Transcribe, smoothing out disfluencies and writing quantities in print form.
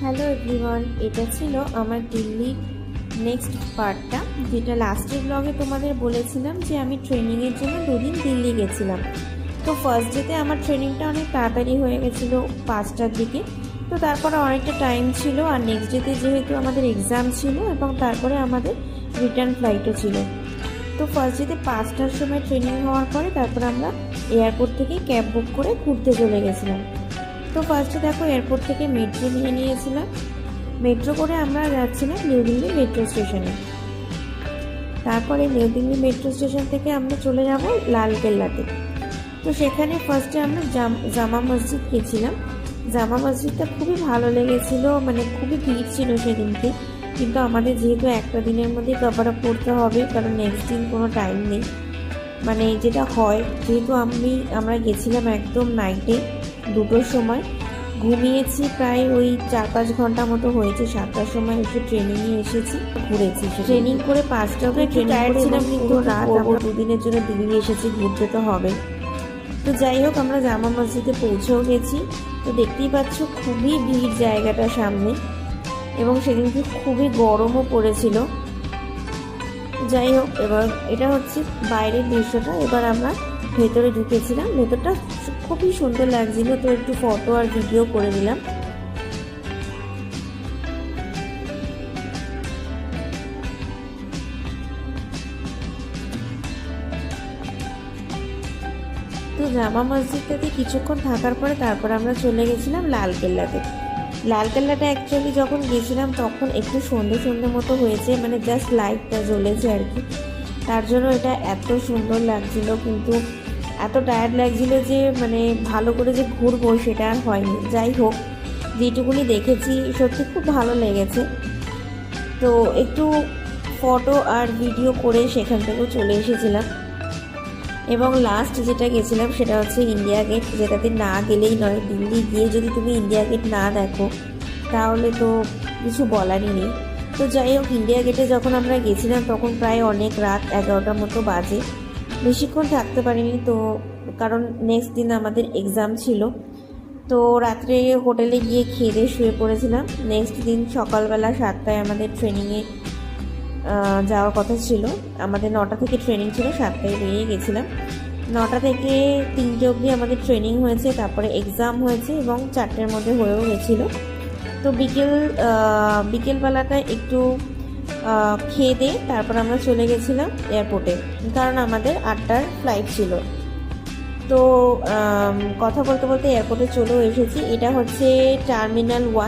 Hello everyone, এটা ছিল আমার দিল্লির নেক্সট পার্টটা, যেটা লাস্টের ব্লগে তোমাদের বলেছিলাম যে আমি ট্রেনিংয়ের জন্য 2 দিন দিল্লি গেছিলাম। তো ফার্স্ট ডেতে আমার ট্রেনিংটা অনেক তাড়াতাড়ি হয়ে গেছিলো 5টার দিকে। তো তারপরে অনেকটা টাইম ছিল, আর নেক্সট ডেতে যেহেতু আমাদের এক্সাম ছিল এবং তারপরে আমাদের রিটার্ন ফ্লাইটও ছিল। তো ফার্স্ট ডেতে 5টার সময় ট্রেনিং হওয়ার পরে তারপর আমরা এয়ারপোর্ট থেকে ক্যাব বুক করে ঘুরতে চলে গেছিলাম। তো ফার্স্টে দেখো এয়ারপোর্ট থেকে মেট্রো নিয়ে নিয়েছিলাম। মেট্রো করে আমরা যাচ্ছিলাম নিউ দিল্লি মেট্রো স্টেশনে। তারপরে নিউ দিল্লি মেট্রো স্টেশন থেকে আমরা চলে যাব লালকেল্লাতে। তো সেখানে ফার্স্টে আমরা জামা মসজিদ গেছিলাম। জামা মসজিদটা খুবই ভালো লেগেছিল, মানে খুবই ভিড় ছিল সেদিনকে, কিন্তু আমাদের যেহেতু একটা দিনের মধ্যেই কভার আপ করতে হবে, কারণ নেক্সট দিন কোনো টাইম নেই। মানে যেটা হয়, যেহেতু আমরা গেছিলাম একদম নাইটে 2টোর সময়, ঘুমিয়েছি প্রায় ওই 4-5 ঘন্টা মতো হয়েছে। 7টার সময় এসে ট্রেনিংয়ে এসেছি, ঘুরেছি। ট্রেনিং করে 5টা অবধি ট্রেনিং করেছিলাম, কিন্তু রাত আমরা 2 দিনের জন্য দিল্লি এসেছি, ঘুরতে তো হবে। তো যাই হোক, আমরা জামা মসজিদে পৌঁছেও গেছি। তো দেখতেই পাচ্ছ খুবই ভিড় জায়গাটা সামনে, এবং সেদিনকে খুবই গরমও পড়েছিল। যাই হোক, এবার এটা হচ্ছে বাইরের দৃশ্যটা। এবার আমরা ভেতরে ঢুকেছিলাম। ভেতরটা খুবই সুন্দর লাগছিল, তো একটু ফটো আর ভিডিও করে দিলাম। তো জামা মসজিদটাতে কিছুক্ষণ থাকার পরে তারপর আমরা চলে গেছিলাম লালকেল্লাতে। লালকেল্লাটা অ্যাকচুয়ালি যখন গেছিলাম তখন একটু সন্ধে সন্ধে মতো হয়েছে, মানে জাস্ট লাইটটা জ্বলেছে আর কি। তার জন্য এটা এত সুন্দর লাগছিল, কিন্তু এত টায়ার্ড লাগছিল যে মানে ভালো করে যে ঘুরবো সেটা আর হয়নি। যাই হোক, যেটুকুনি দেখেছি সত্যি খুব ভালো লেগেছে। তো একটু ফটো আর ভিডিও করে সেখান থেকেও চলে এসেছিলাম। এবং লাস্ট যেটা গেছিলাম সেটা হচ্ছে ইন্ডিয়া গেট, যেটাতে না গেলেই নয়। দিল্লি গিয়ে যদি তুমি ইন্ডিয়া গেট না দেখো তাহলে তো কিছু বলারই নেই। তো যাই হোক, ইন্ডিয়া গেটে যখন আমরা গেছিলাম তখন প্রায় অনেক রাত 11টার মতো বাজে। বেশিক্ষণ থাকতে পারিনি, তো কারণ নেক্সট দিন আমাদের এক্সাম ছিল। তো রাত্রে হোটেলে গিয়ে খেয়ে দিয়ে শুয়ে পড়েছিলাম। নেক্সট দিন সকালবেলা 7টায় আমাদের ট্রেনিংয়ে যাওয়ার কথা ছিল। আমাদের 9টা থেকে ট্রেনিং ছিল, 7টায় বেরিয়ে গেছিলাম। 9টা থেকে 3টে অবধি আমাদের ট্রেনিং হয়েছে, তারপরে এক্সাম হয়েছে এবং 4টের মধ্যে হয়েও গেছিলো। তো বিকেলবেলাটায় একটু খেয়ে দিয়ে তারপর আমরা চলে গেছিলাম এয়ারপোর্টে, কারণ আমাদের 8টার ফ্লাইট ছিল। তো কথা বলতে বলতে এয়ারপোর্টে চলেও এসেছি। এটা হচ্ছে টার্মিনাল 1।